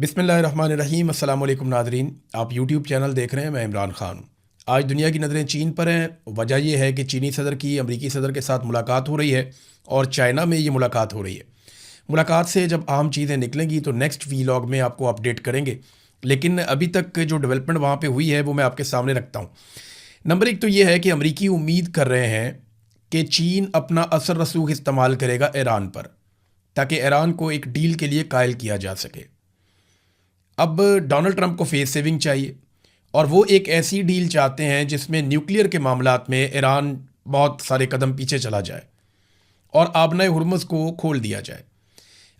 बिस्मिल्लाहिर्रहमानिर्रहीम। अस्सलाम वालेकुम नादरीन, आप यूट्यूब चैनल देख रहे हैं। मैं इमरान ख़ान हूँ। आज दुनिया की नज़रें चीन पर हैं। वजह यह है कि चीनी सदर की अमरीकी सदर के साथ मुलाकात हो रही है और चाइना में ये मुलाकात हो रही है। मुलाकात से जब आम चीज़ें निकलेंगी तो नेक्स्ट वीलॉग में आपको अपडेट करेंगे, लेकिन अभी तक जो डेवलपमेंट वहाँ पर हुई है वो मैं आपके सामने रखता हूँ। नंबर एक तो ये है कि अमरीकी उम्मीद कर रहे हैं कि चीन अपना असर रसूख इस्तेमाल करेगा ईरान पर, ताकि ईरान को एक डील के लिए कायल किया जा सके। अब डोनाल्ड ट्रंप को फेस सेविंग चाहिए और वो एक ऐसी डील चाहते हैं जिसमें न्यूक्लियर के मामलात में ईरान बहुत सारे कदम पीछे चला जाए और आबनाए हुर्मुज़ को खोल दिया जाए।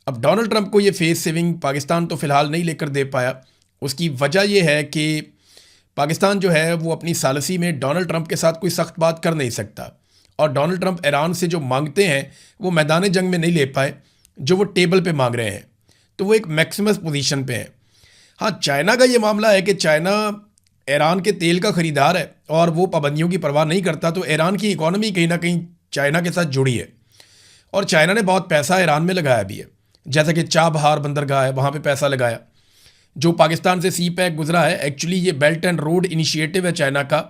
अब डोनाल्ड ट्रंप को ये फेस सेविंग पाकिस्तान तो फ़िलहाल नहीं लेकर दे पाया। उसकी वजह यह है कि पाकिस्तान जो है वो अपनी सालसी में डोनाल्ड ट्रंप के साथ कोई सख्त बात कर नहीं सकता, और डोनाल्ड ट्रंप ईरान से जो मांगते हैं वो मैदान जंग में नहीं ले पाए, जो वो टेबल पे मांग रहे हैं, तो वो एक मैक्सिमस पोजीशन पे है। हाँ, चाइना का ये मामला है कि चाइना ईरान के तेल का ख़रीदार है और वो पाबंदियों की परवाह नहीं करता, तो ईरान की इकॉनमी कहीं ना कहीं चाइना के साथ जुड़ी है और चाइना ने बहुत पैसा ईरान में लगाया भी है। जैसा कि चाबहार बंदरगाह है, वहाँ पे पैसा लगाया। जो पाकिस्तान से सी पैक गुजरा है, एक्चुअली ये बेल्ट एंड रोड इनिशिएटिव है चाइना का,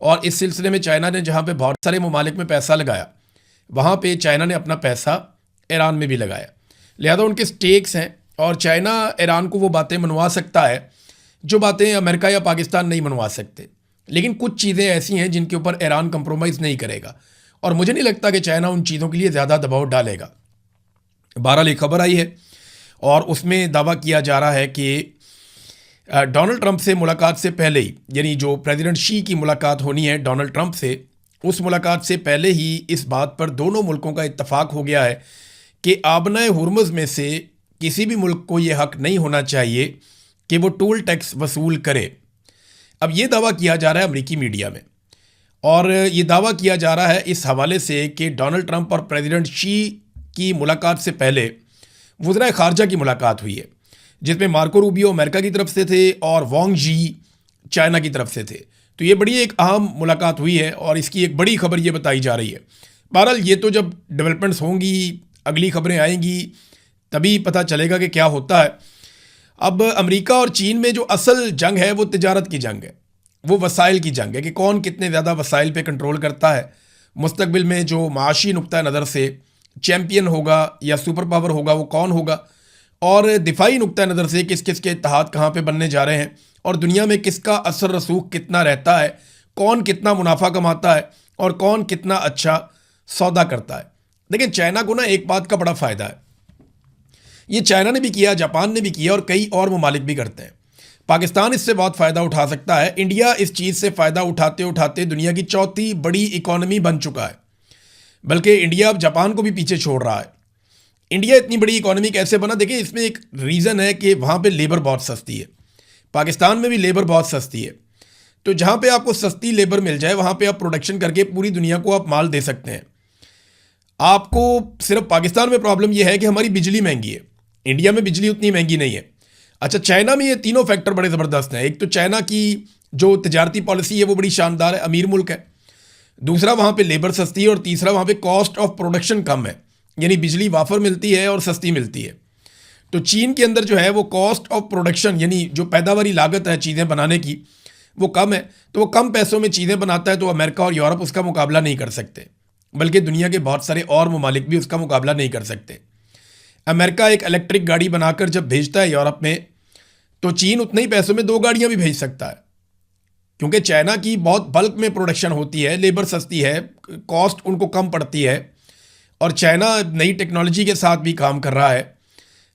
और इस सिलसिले में चाइना ने जहाँ पे बहुत सारे ममालिक में पैसा लगाया, वहाँ पे चाइना ने अपना पैसा ईरान में भी लगाया। लिहाजा उनके स्टेक्स हैं और चाइना ईरान को वो बातें मनवा सकता है जो बातें अमेरिका या पाकिस्तान नहीं मनवा सकते। लेकिन कुछ चीज़ें ऐसी हैं जिनके ऊपर ईरान कंप्रोमाइज़ नहीं करेगा, और मुझे नहीं लगता कि चाइना उन चीज़ों के लिए ज़्यादा दबाव डालेगा। बहरहाल एक खबर आई है और उसमें दावा किया जा रहा है कि डोनाल्ड ट्रंप से मुलाकात से पहले ही, यानी जो प्रेसिडेंट शी की मुलाकात होनी है डोनाल्ड ट्रंप से, उस मुलाकात से पहले ही इस बात पर दोनों मुल्कों का इत्तफाक हो गया है कि आबनाए हुर्मुज़ में से किसी भी मुल्क को ये हक नहीं होना चाहिए कि वो टोल टैक्स वसूल करे। अब ये दावा किया जा रहा है अमेरिकी मीडिया में, और ये दावा किया जा रहा है इस हवाले से कि डोनाल्ड ट्रंप और प्रेसिडेंट शी की मुलाकात से पहले वज़ीर ख़ारजा की मुलाकात हुई है, जिसमें मार्को रूबियो अमेरिका की तरफ से थे और वांग जी चाइना की तरफ से थे। तो ये बड़ी एक अहम मुलाकात हुई है और इसकी एक बड़ी खबर ये बताई जा रही है। बहरहाल ये तो जब डेवलपमेंट्स होंगी, अगली खबरें आएंगी, तभी पता चलेगा कि क्या होता है। अब अमेरिका और चीन में जो असल जंग है वो तिजारत की जंग है, वो वसाइल की जंग है कि कौन कितने ज़्यादा वसाइल पे कंट्रोल करता है। मुस्तकबिल में जो माशी नुक्ता नज़र से चैम्पियन होगा या सुपर पावर होगा वो कौन होगा, और दिफाई नुक्ता नज़र से किस किस के इत्तेहाद कहाँ पे बनने जा रहे हैं, और दुनिया में किसका असर रसूख कितना रहता है, कौन कितना मुनाफा कमाता है और कौन कितना अच्छा सौदा करता है। लेकिन चाइना को ना एक बात का बड़ा फ़ायदा है, ये चाइना ने भी किया, जापान ने भी किया और कई और ममालिक भी करते हैं। पाकिस्तान इससे बहुत फ़ायदा उठा सकता है। इंडिया इस चीज़ से फ़ायदा उठाते उठाते दुनिया की चौथी बड़ी इकॉनमी बन चुका है, बल्कि इंडिया अब जापान को भी पीछे छोड़ रहा है। इंडिया इतनी बड़ी इकॉनमी कैसे बना? देखिए, इसमें एक रीज़न है कि वहाँ पे लेबर बहुत सस्ती है। पाकिस्तान में भी लेबर बहुत सस्ती है, तो जहाँ पे आपको सस्ती लेबर मिल जाए वहाँ पे आप प्रोडक्शन करके पूरी दुनिया को आप माल दे सकते हैं। आपको सिर्फ पाकिस्तान में प्रॉब्लम यह है कि हमारी बिजली महंगी है, इंडिया में बिजली उतनी महंगी नहीं है। अच्छा, चाइना में ये तीनों फैक्टर बड़े ज़बरदस्त हैं। एक तो चाइना की जो तजारती पॉलिसी है वो बड़ी शानदार है, अमीर मुल्क है। दूसरा, वहाँ पे लेबर सस्ती है, और तीसरा, वहाँ पे कॉस्ट ऑफ प्रोडक्शन कम है, यानी बिजली वाफर मिलती है और सस्ती मिलती है। तो चीन के अंदर जो है वो कॉस्ट ऑफ प्रोडक्शन, यानी जो पैदावारी लागत है चीज़ें बनाने की, वो कम है। तो वो कम पैसों में चीज़ें बनाता है, तो अमेरिका और यूरोप उसका मुकाबला नहीं कर सकते, बल्कि दुनिया के बहुत सारे और ममालिक भी उसका मुकाबला नहीं कर सकते। अमेरिका एक इलेक्ट्रिक गाड़ी बनाकर जब भेजता है यूरोप में, तो चीन उतने ही पैसों में 2 गाड़ियाँ भी भेज सकता है, क्योंकि चाइना की बहुत बल्क में प्रोडक्शन होती है, लेबर सस्ती है, कॉस्ट उनको कम पड़ती है, और चाइना नई टेक्नोलॉजी के साथ भी काम कर रहा है।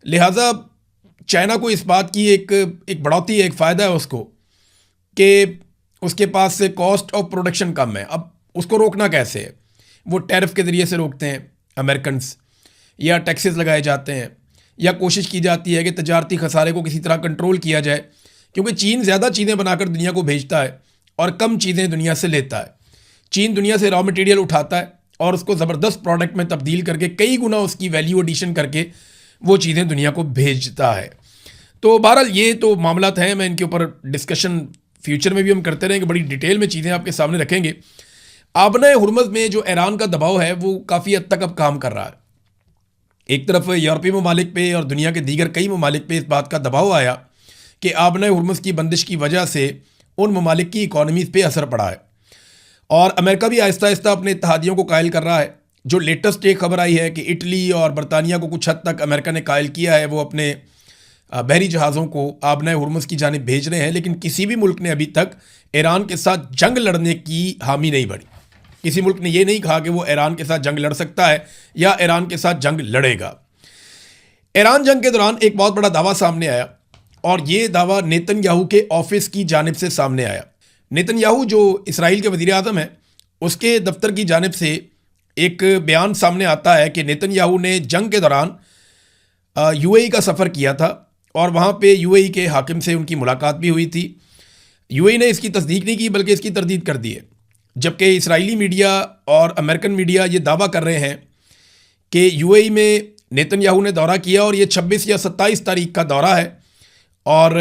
लिहाजा चाइना को इस बात की एक बढ़ोतरी, एक फ़ायदा है उसको कि उसके पास से कॉस्ट ऑफ प्रोडक्शन कम है। अब उसको रोकना कैसे है? वो टैरिफ के ज़रिए से रोकते हैं अमेरिकन्स, या टैक्सेस लगाए जाते हैं, या कोशिश की जाती है कि तजारती खसारे को किसी तरह कंट्रोल किया जाए, क्योंकि चीन ज़्यादा चीज़ें बनाकर दुनिया को भेजता है और कम चीज़ें दुनिया से लेता है। चीन दुनिया से रॉ मटेरियल उठाता है और उसको ज़बरदस्त प्रोडक्ट में तब्दील करके कई गुना उसकी वैल्यू एडिशन करके वो चीज़ें दुनिया को भेजता है। तो बहरहाल ये तो मामला हैं, मैं इनके ऊपर डिस्कशन फ्यूचर में भी हम करते रहेंगे, बड़ी डिटेल में चीज़ें आपके सामने रखेंगे। आबनाए हुर्मुज़ में जो ईरान का दबाव है वो काफ़ी हद तक अब काम कर रहा है। एक तरफ यूरोपीय ममालिक पे और दुनिया के दीगर कई ममालिक पे इस बात का दबाव आया कि आबना हुर्मुज़ की बंदिश की वजह से उन ममालिक की इकॉनमीज़ पे असर पड़ा है और अमेरिका भी आहिस्ता आहिस्ता अपने इत्तेहादियों को कायल कर रहा है। जो लेटेस्ट एक खबर आई है कि इटली और बरतानिया को कुछ हद तक अमेरिका ने कायल किया है, वो अपने बहरी जहाज़ों को आबना हुर्मुज़ की जानिब भेज रहे हैं, लेकिन किसी भी मुल्क ने अभी तक ईरान के साथ जंग लड़ने की हामी नहीं भरी। किसी मुल्क ने यह नहीं कहा कि वो ईरान के साथ जंग लड़ सकता है या ईरान के साथ जंग लड़ेगा। ईरान जंग के दौरान एक बहुत बड़ा दावा सामने आया और ये दावा नेतन्याहू के ऑफिस की जानिब से सामने आया। नेतन्याहू जो इसराइल के वज़ीर आज़म हैं, उसके दफ्तर की जानिब से एक बयान सामने आता है कि नेतन्याहू ने जंग के दौरान यूएई का सफ़र किया था और वहाँ पे यूएई के हाकिम से उनकी मुलाकात भी हुई थी। यूएई ने इसकी तस्दीक नहीं की बल्कि इसकी तरदीद कर दी है, जबकि इस्राएली मीडिया और अमेरिकन मीडिया ये दावा कर रहे हैं कि यूएई में नेतन्याहू ने दौरा किया और ये 26 या 27 तारीख का दौरा है और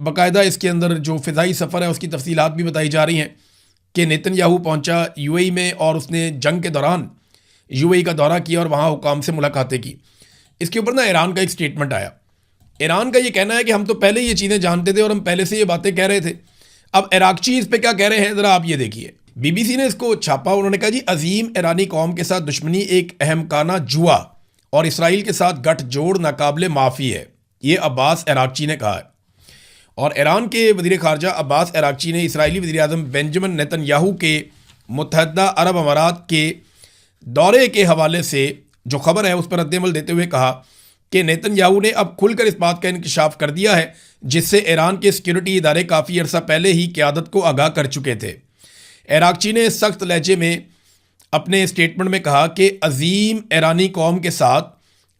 बाकायदा इसके अंदर जो फ़िज़ाई सफ़र है उसकी तफसीलात भी बताई जा रही हैं कि नेतन्याहू पहुंचा यूएई में और उसने जंग के दौरान यूएई का दौरा किया और वहाँ हुकाम से मुलाकातें की। इसके ऊपर ना ईरान का एक स्टेटमेंट आया। ईरान का ये कहना है कि हम तो पहले ये चीज़ें जानते थे और हम पहले से ये बातें कह रहे थे। अब इराक़ची इस पर क्या कह रहे हैं ज़रा आप ये देखिए। बीबीसी ने इसको छापा, उन्होंने कहा जी अजीम ईरानी कौम के साथ दुश्मनी एक अहमकाना जुआ और इसराइल के साथ गठजोड़ नाकाबिले माफ़ी है, ये अब्बास इराक़ची ने कहा है। और ईरान के वज़ीर ख़ारजा अब्बास इराक़ची ने इसराइली वज़ीर आज़म बेंजामिन नेतन्याहू के मुत्तहदा अरब अमारात के दौरे के हवाले से जो खबर है उस पर रद्द-ए-अमल देते हुए कहा कि नेतन्याहू ने अब खुलकर इस बात का इंकशाफ कर दिया है जिससे ईरान के सिक्योरिटी इदारे काफ़ी अर्सा पहले ही क़यादत को आगाह कर चुके थे। इराक़ची ने सख्त लहजे में अपने स्टेटमेंट में कहा कि अजीम ईरानी कौम के साथ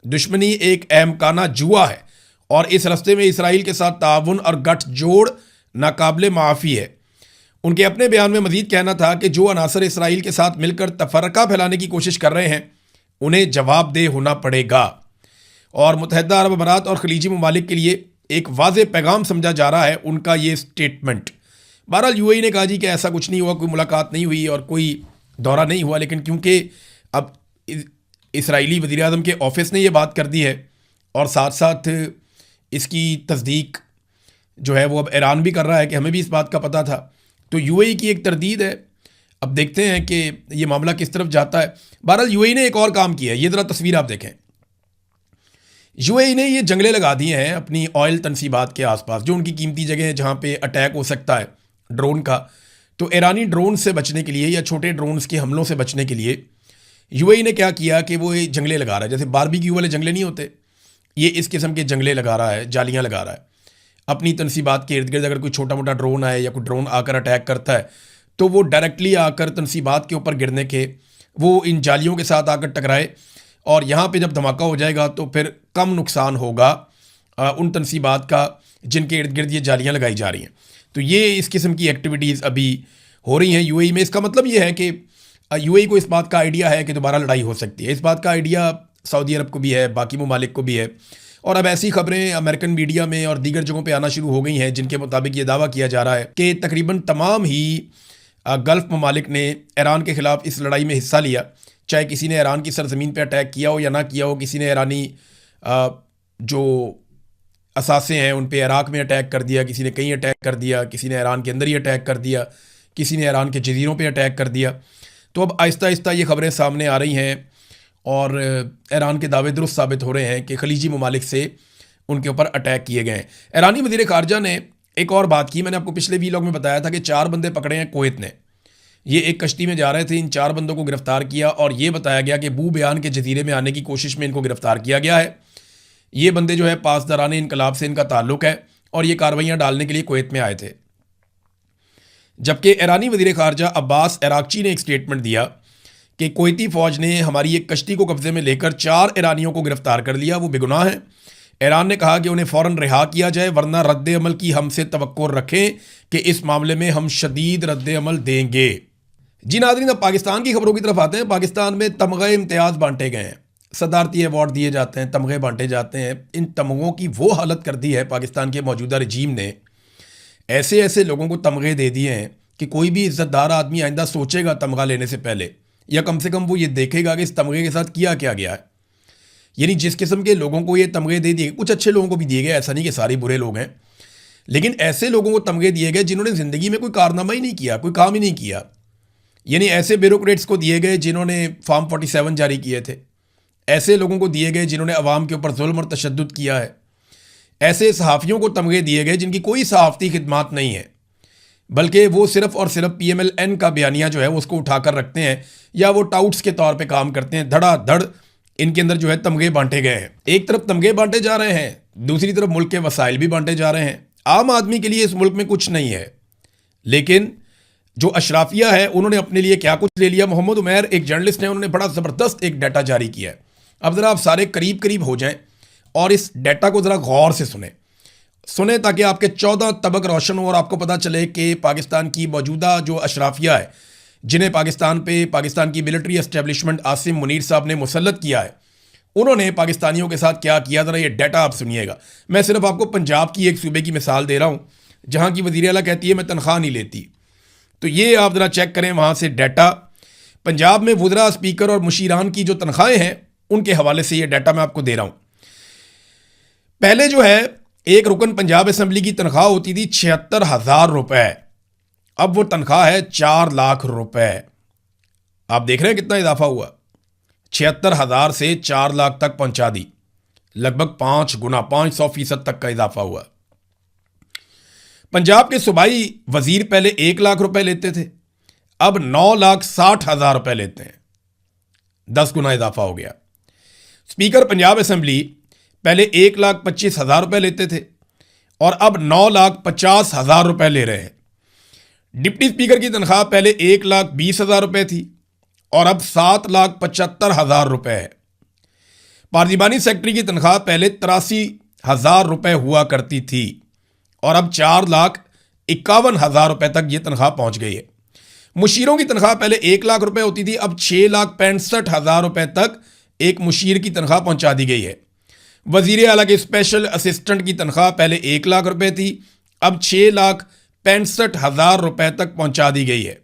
दुश्मनी एक अहमकाना जुआ है और इस रस्ते में इसराइल के साथ ताउन और गठजोड़ नाकाबिले माफ़ी है। उनके अपने बयान में मज़ीद कहना था कि जो अनासर इसराइल के साथ मिलकर तफरका फैलाने की कोशिश कर रहे हैं उन्हें जवाबदेह होना पड़ेगा और मुत्तहदा अरब अमारात और खलीजी ममालिक के लिए एक वाज़ेह पैगाम समझा जा रहा है उनका ये स्टेटमेंट। बहरहाल यूएई ने कहा जी कि ऐसा कुछ नहीं हुआ, कोई मुलाकात नहीं हुई और कोई दौरा नहीं हुआ, लेकिन क्योंकि अब इसराइली वज़ीर आज़म के ऑफिस ने ये बात कर दी है और साथ साथ इसकी तस्दीक जो है वो अब ईरान भी कर रहा है कि हमें भी इस बात का पता था, तो यूएई की एक तरदीद है। अब देखते हैं कि ये मामला किस तरफ जाता है। बहरहाल यूएई ने एक और काम किया है, ये ज़रा तस्वीर आप देखें। यूएई ने ये जंगले लगा दिए हैं अपनी ऑयल तनसीबात के आसपास, जो उनकी कीमती जगह है जहाँ पे अटैक हो सकता है ड्रोन का। तो ईरानी ड्रोन से बचने के लिए या छोटे ड्रोन्स के हमलों से बचने के लिए यूएई ने क्या किया कि वो ये जंगले लगा रहा है, जैसे बारबेक्यू वाले जंगले नहीं होते, ये इस किस्म के जंगले लगा रहा है, जालियाँ लगा रहा है अपनी तनसीबात के इर्द गिर्द। अगर कोई छोटा मोटा ड्रोन आए या कोई ड्रोन आकर अटैक करता है तो वो डायरेक्टली आकर तनसीबात के ऊपर गिरने के वो इन जालियों के साथ आकर टकराए और यहाँ पे जब धमाका हो जाएगा तो फिर कम नुकसान होगा उन तनसीबात का जिनके इर्द गिर्द ये जालियाँ लगाई जा रही हैं। तो ये इस किस्म की एक्टिविटीज़ अभी हो रही हैं यूएई में। इसका मतलब ये है कि यूएई को इस बात का आइडिया है कि दोबारा लड़ाई हो सकती है। इस बात का आइडिया सऊदी अरब को भी है, बाकी ममालिक को भी है। और अब ऐसी खबरें अमेरिकन मीडिया में और दीगर जगहों पे आना शुरू हो गई हैं जिनके मुताबिक ये दावा किया जा रहा है कि तकरीबन तमाम ही गल्फ़ ममालिक ने ईरान के ख़िलाफ़ इस लड़ाई में हिस्सा लिया, चाहे किसी ने ईरान की सरजमीन पे अटैक किया हो या ना किया हो। किसी ने ईरानी जो असासे हैं उन पे इराक़ में अटैक कर दिया, किसी ने कहीं अटैक कर दिया, किसी ने ईरान के अंदर ही अटैक कर दिया, किसी ने ईरान के जजीरों पे अटैक कर दिया। तो अब आहिस्ता आहिस्ता ये खबरें सामने आ रही हैं और ईरान के दावे दुरुस्त साबित हो रहे हैं कि खलीजी ममालिक से उनके ऊपर अटैक किए गए हैं। ईरानी वज़ीर ख़ारजा ने एक और बात की, मैंने आपको पिछले वीलॉग में बताया था कि 4 बंदे पकड़े हैं कुवैत ने। ये एक कश्ती में जा रहे थे, इन 4 बंदों को गिरफ़्तार किया और ये बताया गया कि बू बयान के जजीरे में आने की कोशिश में इनको गिरफ़्तार किया गया है। ये बंदे जो है पासदारान इनकलाब से इनका ताल्लुक़ है और ये कार्रवाइयाँ डालने के लिए कुवैत में आए थे। जबकि ईरानी वज़ीर ख़ारजा अब्बास इराक़ची ने एक स्टेटमेंट दिया कि कुवैती फ़ौज ने हमारी एक कश्ती को कब्ज़े में लेकर 4 ईरानियों को गिरफ़्तार कर लिया, वो बेगुनाह हैं। ईरान ने कहा कि उन्हें फ़ौरन रिहा किया जाए वरना रद्द-ए-अमल की हमसे तवक्को रखें कि इस मामले में हम शदीद रद्द-ए-अमल देंगे। जी नाज़रीन, अब पाकिस्तान की खबरों की तरफ आते हैं। पाकिस्तान में तमग़े इम्तियाज़ बांटे गए हैं, सदारती अवार्ड दिए जाते हैं, तमग़े बांटे जाते हैं। इन तमग़ों की वो हालत कर दी है पाकिस्तान के मौजूदा रजीम ने, ऐसे ऐसे लोगों को तमग़े दे दिए हैं कि कोई भी इज़्ज़तदार आदमी आइंदा सोचेगा तमग़ा लेने से पहले, या कम से कम वो ये देखेगा कि इस तमग़े के साथ किया क्या गया है। यानी जिस किस्म के लोगों को ये तमगे दे दिए, कुछ अच्छे लोगों को भी दिए गए, ऐसा नहीं कि सारे बुरे लोग हैं, लेकिन ऐसे लोगों को तमगे दिए गए जिन्होंने ज़िंदगी में कोई कारनामा ही नहीं किया, कोई काम ही नहीं किया। यानी ऐसे ब्यूरोक्रेट्स को दिए गए जिन्होंने फॉर्म 47 जारी किए थे, ऐसे लोगों को दिए गए जिन्होंने अवाम के ऊपर जुल्म और तशद्दुद किया है, ऐसे सहाफ़ियों को तमगे दिए गए जिनकी कोई सहाफ़ती खिदमात नहीं है, बल्कि वो सिर्फ़ और सिर्फ PMLN का बयानिया जो है उसको उठाकर रखते हैं या वो टाउट्स के तौर पे काम करते हैं। धड़ाधड़ इनके अंदर जो है तमगे बांटे गए हैं। एक तरफ तमगे बांटे जा रहे हैं, दूसरी तरफ मुल्क के वसाइल भी बांटे जा रहे हैं। आम आदमी के लिए इस मुल्क में कुछ नहीं है, लेकिन जो अशराफिया है उन्होंने अपने लिए क्या कुछ ले लिया। मोहम्मद उमैर एक जर्नलिस्ट हैं, उन्होंने बड़ा ज़बरदस्त एक डाटा जारी किया है। अब ज़रा आप सारे करीब करीब हो जाएं और इस डाटा को ज़रा गौर से सुने ताकि आपके 14 तबक रोशन हो और आपको पता चले कि पाकिस्तान की मौजूदा जो अशराफिया है, जिन्हें पाकिस्तान की मिलिट्री एस्टेब्लिशमेंट आसिम मुनीर साहब ने मुसल्लत किया है, उन्होंने पाकिस्तानियों के साथ क्या किया। ज़रा ये डाटा आप सुनिएगा। मैं सिर्फ आपको पंजाब की एक सूबे की मिसाल दे रहा हूँ जहाँ की वज़ीर आला कहती है मैं तनख्वाह नहीं लेती। तो ये आप ज़रा चेक करें वहाँ से डाटा। पंजाब में वज़रा, स्पीकर और मुशीरान की जो तनख्वाहें हैं उनके हवाले से ये डाटा मैं आपको दे रहा हूँ। पहले जो है एक रुकन पंजाब असम्बली की तनख्वाह होती थी 76,000 रुपये, अब वो तनख्वाह है 4 लाख रुपए। आप देख रहे हैं कितना इजाफा हुआ, 76,000 से 4 लाख तक पहुंचा दी, लगभग 5 गुना, 500% तक का इजाफा हुआ। पंजाब के सूबाई वजीर पहले 1 लाख रुपए लेते थे, अब 9,60,000 रुपए लेते हैं, 10 गुना इजाफा हो गया। स्पीकर पंजाब असम्बली पहले 1,25,000 रुपए लेते थे और अब 9,50,000 रुपए ले रहे हैं। डिप्टी स्पीकर की तनख्वाह पहले 1,20,000 रुपए थी और अब 7,75,000 रुपए है। पार्लिमानी सेक्रेटरी की तनख्वाह पहले 83,000 रुपए हुआ करती थी और अब 4,51,000 रुपए तक ये तनख्वाह पहुंच गई है। मुशीरों की तनख्वाह पहले 1 लाख रुपए होती थी, अब 6,65,000 रुपए तक एक मुशीर की तनख्वाह पहुंचा दी गई है। वजीर आला के स्पेशल असिस्टेंट की तनख्वाह पहले 1 लाख रुपए थी, अब 6,65,000 रुपए तक पहुंचा दी गई है।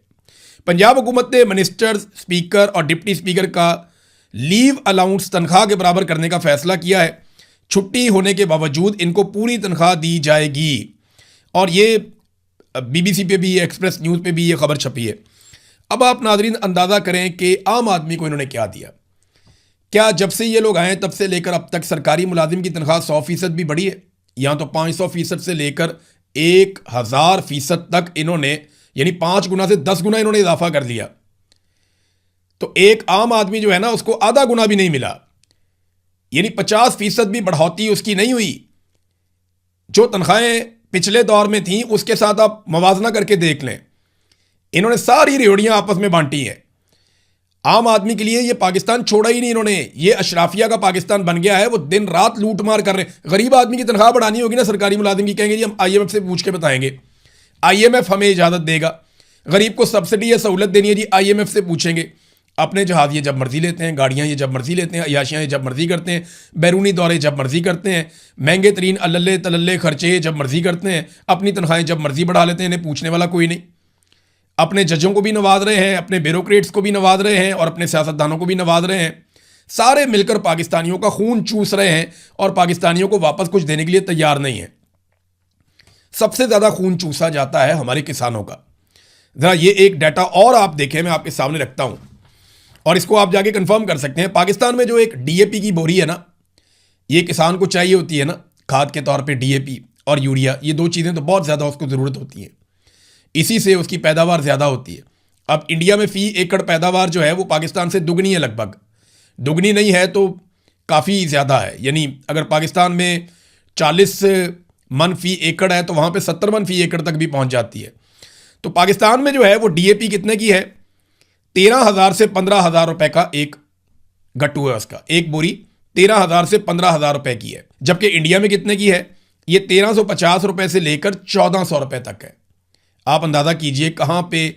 पंजाब हुकूमत ने मिनिस्टर्स, स्पीकर और डिप्टी स्पीकर का लीव अलाउंस तनख्वाह के बराबर करने का फैसला किया है। छुट्टी होने के बावजूद इनको पूरी तनख्वाह दी जाएगी और ये BBC पे भी, एक्सप्रेस न्यूज़ पे भी ये खबर छपी है। अब आप नाजरीन अंदाज़ा करें कि आम आदमी को इन्होंने क्या दिया। क्या जब से ये लोग आए तब से लेकर अब तक सरकारी मुलाजिम की तनख्वाह 100% भी बढ़ी है, या तो 500% से लेकर 1,000% तक इन्होंने, यानी 5 गुना से 10 गुना इन्होंने इजाफा कर दिया। तो एक आम आदमी जो है ना उसको आधा गुना भी नहीं मिला, यानी 50% भी बढ़ोतरी उसकी नहीं हुई। जो तनख्वाहें पिछले दौर में थी उसके साथ आप मवाजना करके देख लें, इन्होंने सारी रेवड़ियां आपस में बांटी हैं। आम आदमी के लिए ये पाकिस्तान छोड़ा ही नहीं इन्होंने, ये अशराफिया का पाकिस्तान बन गया है। वो दिन रात लूट मार कर रहे हैं। गरीब आदमी की तनख्वाह बढ़ानी होगी ना सरकारी मुलाजिम की, कहेंगे जी हम IMF से पूछ के बताएंगे, IMF हमें इजाज़त देगा। गरीब को सब्सिडी या सहूलत देनी है जी, IMF से पूछेंगे। अपने जहाज़ ये जब मर्जी लेते हैं, गाड़ियाँ ये जब मर्जी लेते हैं, अयाशियाँ ये जब मर्जी करते हैं, बैरूनी दौरे जब मर्जी करते हैं, महंगे तरीन अल्ले तलल्ले खर्चे जब मर्जी करते हैं, अपनी तनख्वाहें जब मर्जी बढ़ा लेते हैं, इन्हें पूछने वाला कोई नहीं। अपने जजों को भी नवाज रहे हैं, अपने ब्यूरोक्रेट्स को भी नवाज रहे हैं और अपने सियासतदानों को भी नवाज रहे हैं। सारे मिलकर पाकिस्तानियों का खून चूस रहे हैं और पाकिस्तानियों को वापस कुछ देने के लिए तैयार नहीं है। सबसे ज़्यादा खून चूसा जाता है हमारे किसानों का। ज़रा ये एक डाटा और आप देखें, मैं आपके सामने रखता हूँ और इसको आप जाके कंफर्म कर सकते हैं। पाकिस्तान में जो एक DAP की बोरी है ना, ये किसान को चाहिए होती है ना खाद के तौर पे, DAP और यूरिया, ये 2 चीज़ें तो बहुत ज़्यादा उसको ज़रूरत होती है, इसी से उसकी पैदावार ज़्यादा होती है। अब इंडिया में फ़ी एकड़ पैदावार जो है वो पाकिस्तान से दुगनी है, लगभग दुगनी नहीं है तो काफ़ी ज़्यादा है। यानी अगर पाकिस्तान में 40 मन फ़ी एकड़ है तो वहाँ पे 70 मन फ़ी एकड़ तक भी पहुँच जाती है। तो पाकिस्तान में जो है वो DAP कितने की है, 13,000 से 15,000 रुपये का एक गट्टू है उसका, एक बोरी 13,000 से 15,000 रुपये की है। जबकि इंडिया में कितने की है, ये 1,350 रुपये से लेकर 1,400 रुपये तक है। आप अंदाज़ा कीजिए कहाँ पे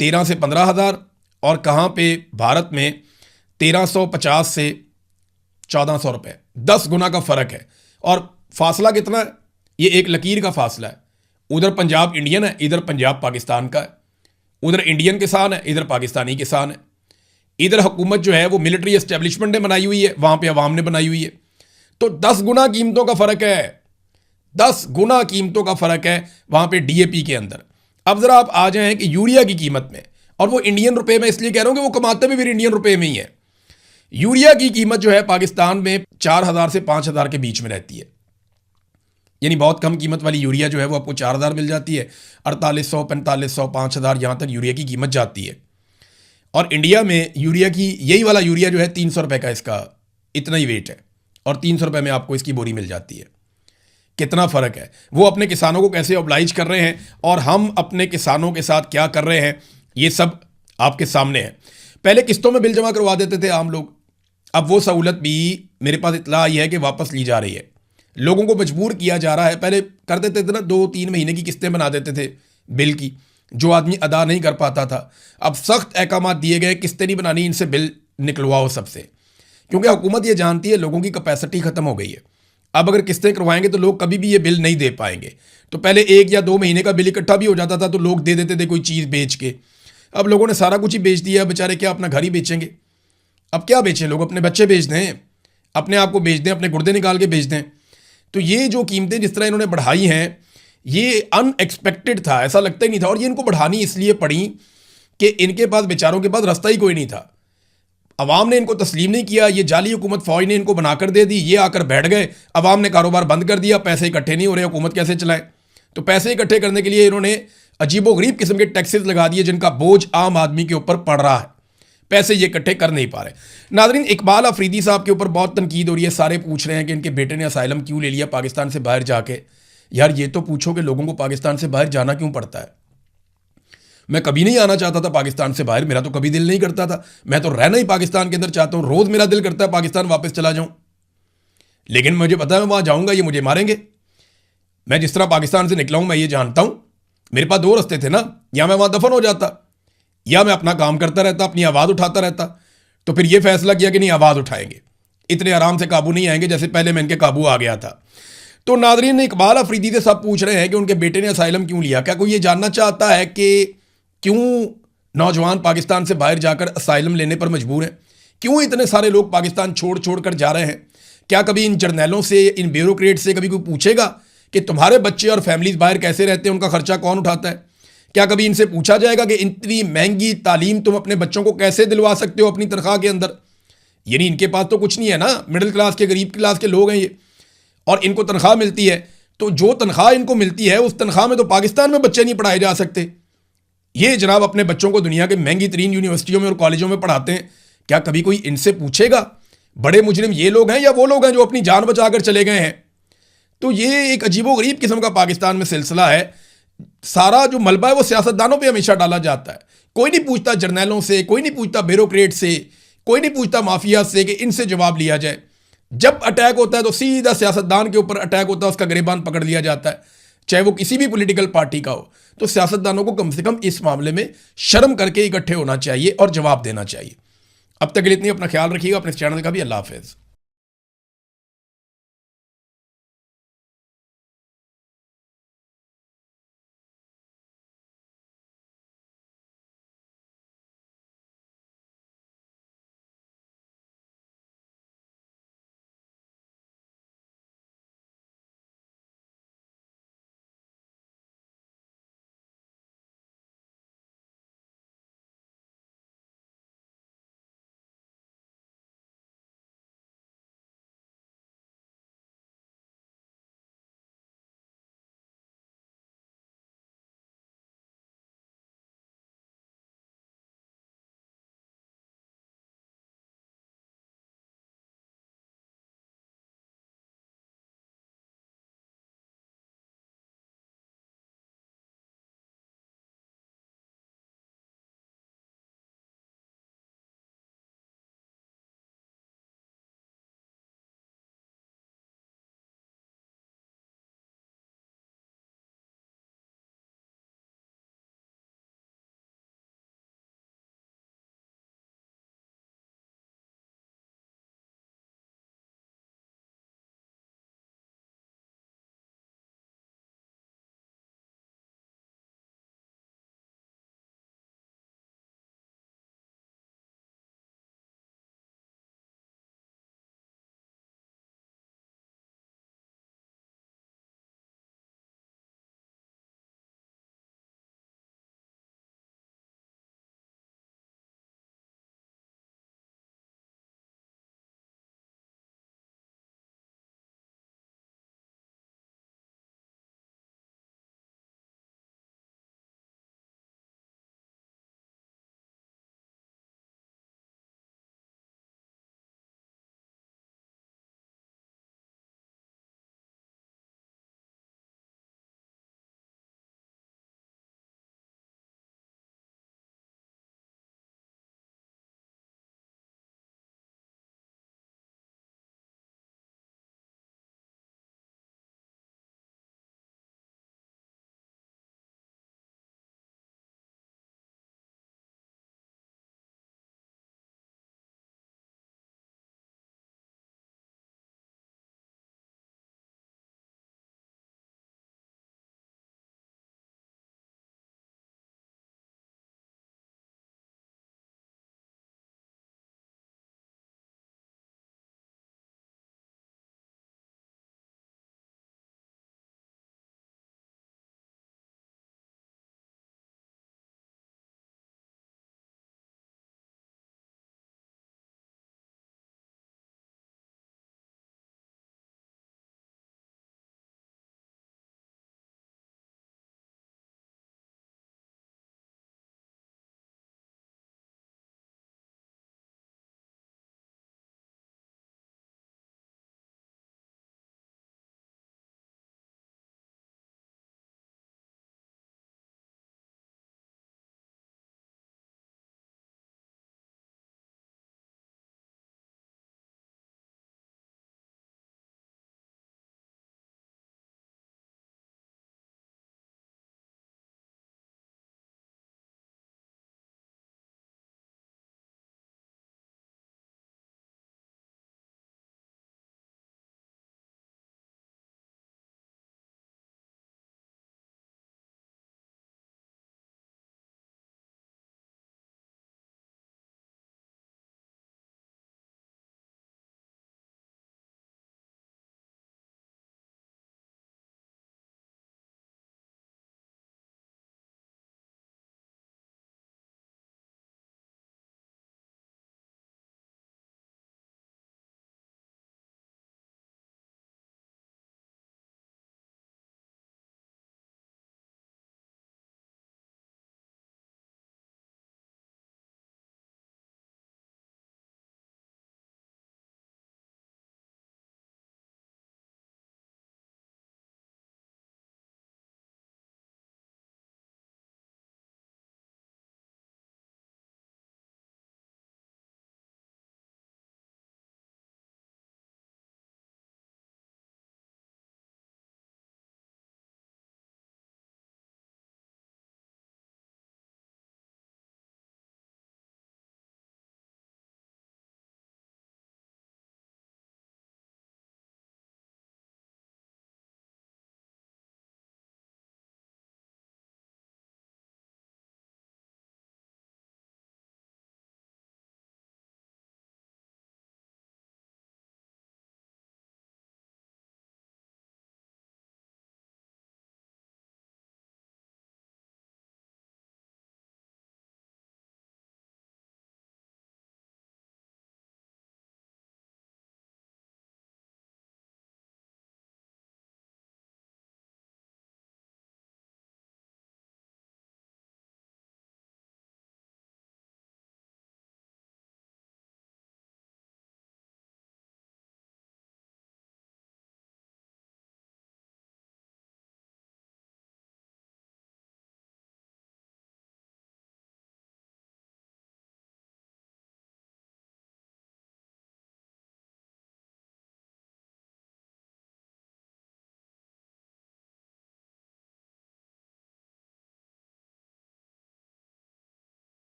13 से 15,000 और कहाँ पे भारत में 1,350 से 1,400 रुपये, 10 गुना का फ़र्क है। और फासला कितना है, ये एक लकीर का फासला है। उधर पंजाब इंडियन है, इधर पंजाब पाकिस्तान का है। उधर इंडियन किसान है, इधर पाकिस्तानी किसान है। इधर हुकूमत जो है वो मिलिट्री एस्टेब्लिशमेंट ने बनाई हुई है, वहां पे अवाम ने बनाई हुई है। तो 10 गुना कीमतों का फर्क है, 10 गुना कीमतों का फर्क है वहां पे डीएपी के अंदर। अब जरा आप आ जाएं कि यूरिया की कीमत में, और वो इंडियन रुपए में इसलिए कह रहा हूं कि वो कमाते भी फिर इंडियन रुपए में ही है। यूरिया की कीमत जो है पाकिस्तान में 4,000 से 5,000 के बीच में रहती है, यानी बहुत कम कीमत वाली यूरिया जो है वो आपको 4,000 मिल जाती है। 4800, 4500, 5,000 यहां तक यूरिया की कीमत जाती है। और इंडिया में यूरिया की, यही वाला यूरिया जो है 300 रुपए का, इसका इतना ही वेट है, और 300 रुपए में आपको इसकी बोरी मिल जाती है। कितना फर्क है। वो अपने किसानों को कैसे ऑब्लाइज कर रहे हैं और हम अपने किसानों के साथ क्या कर रहे हैं, ये सब आपके सामने है। पहले किस्तों में बिल जमा करवा देते थे आम लोग, अब वो सहूलत भी मेरे पास इत्तला आई है कि वापस ली जा रही है। लोगों को मजबूर किया जा रहा है। पहले कर देते थे ना, 2-3 महीने की किस्तें बना देते थे बिल की, जो आदमी अदा नहीं कर पाता था। अब सख्त अहकाम दिए गए, किस्तें नहीं बनानी, इनसे बिल निकलवाओ सबसे, क्योंकि हुकूमत ये जानती है लोगों की कैपेसिटी खत्म हो गई है। अब अगर किस्तें करवाएंगे तो लोग कभी भी ये बिल नहीं दे पाएंगे। तो पहले 1 या 2 महीने का बिल इकट्ठा भी हो जाता था तो लोग दे देते थे कोई चीज़ बेच के। अब लोगों ने सारा कुछ ही बेच दिया, बेचारे क्या अपना घर ही बेचेंगे। अब क्या बेचें लोग, अपने बच्चे बेच दें, अपने आप को बेच दें, अपने गुर्दे निकाल के बेच दें। तो ये जो कीमतें जिस तरह इन्होंने बढ़ाई हैं, ये अनएक्सपेक्टेड था, ऐसा लगता ही नहीं था। और ये इनको बढ़ानी इसलिए पड़ी कि इनके पास, बेचारों के पास रास्ता ही कोई नहीं था। अवाम ने इनको तस्लीम नहीं किया, ये जाली हुकूमत फौज ने इनको बनाकर दे दी, ये आकर बैठ गए, अवाम ने कारोबार बंद कर दिया, पैसे इकट्ठे नहीं हो रहे, हुकूमत कैसे चलाएं। तो पैसे इकट्ठे करने के लिए इन्होंने अजीबोगरीब किस्म के टैक्सेस लगा दिए, जिनका बोझ आम आदमी के ऊपर पड़ रहा है। पैसे ये इकट्ठे कर नहीं पा रहे। नाज़रीन, इकबाल अफरीदी साहब के ऊपर बहुत तनकीद हो रही है। सारे पूछ रहे हैं कि इनके बेटे ने असाइलम क्यों ले लिया पाकिस्तान से बाहर जाके। यार ये तो पूछो कि लोगों को पाकिस्तान से बाहर जाना क्यों पड़ता है। मैं कभी नहीं आना चाहता था पाकिस्तान से बाहर, मेरा तो कभी दिल नहीं करता था। मैं तो रहना ही पाकिस्तान के अंदर चाहता हूं, रोज मेरा दिल करता है पाकिस्तान वापस चला जाऊं, लेकिन मुझे पता है मैं वहां जाऊंगा ये मुझे मारेंगे। मैं जिस तरह पाकिस्तान से निकला हूं मैं ये जानता हूं, मेरे पास 2 रास्ते थे ना, या मैं वहां दफन हो जाता या मैं अपना काम करता रहता, अपनी आवाज़ उठाता रहता। तो फिर ये फैसला किया कि नहीं, आवाज़ उठाएंगे, इतने आराम से काबू नहीं आएंगे जैसे पहले मैं इनके काबू आ गया था। तो नाज़रीन, इकबाल अफरीदी से सब पूछ रहे हैं कि उनके बेटे ने असाइलम क्यों लिया। क्या कोई ये जानना चाहता है कि क्यों नौजवान पाकिस्तान से बाहर जाकर असाइलम लेने पर मजबूर हैं? क्यों इतने सारे लोग पाकिस्तान छोड़ छोड़ कर जा रहे हैं? क्या कभी इन जर्नैलों से, इन ब्यूरोक्रेट से कभी कोई पूछेगा कि तुम्हारे बच्चे और फैमिलीज बाहर कैसे रहते हैं, उनका खर्चा कौन उठाता है? क्या कभी इनसे पूछा जाएगा कि इतनी महंगी तालीम तुम अपने बच्चों को कैसे दिलवा सकते हो अपनी तनख्वाह के अंदर? यानी इनके पास तो कुछ नहीं है ना, मिडिल क्लास के, गरीब क्लास के लोग हैं ये, और इनको तनख्वाह मिलती है। तो जो तनख्वाह इनको मिलती है उस तनख्वाह में तो पाकिस्तान में बच्चे नहीं पढ़ाए जा सकते। ये जनाब अपने बच्चों को दुनिया के महंगी तरीन यूनिवर्सिटियों में और कॉलेजों में पढ़ाते हैं। क्या कभी कोई इनसे पूछेगा बड़े मुजरिम ये लोग हैं या वो लोग हैं जो अपनी जान बचाकर चले गए हैं? तो ये एक अजीबोगरीब किस्म का पाकिस्तान में सिलसिला है। सारा जो मलबा है वो सियासतदानों पे हमेशा डाला जाता है। कोई नहीं पूछता जर्नैलों से, कोई नहीं पूछता ब्यूरोक्रेट से, कोई नहीं पूछता माफिया से कि इनसे जवाब लिया जाए। जब अटैक होता है तो सीधा सियासतदान के ऊपर अटैक होता है, उसका गिरेबान पकड़ लिया जाता है, चाहे वो किसी भी पॉलिटिकल पार्टी का हो। तो सियासतदानों को कम से कम इस मामले में शर्म करके इकट्ठे होना चाहिए और जवाब देना चाहिए। अब तक के लिए इतनी, अपना ख्याल रखिएगा, अपने चैनल का भी। अल्लाह हाफिज़।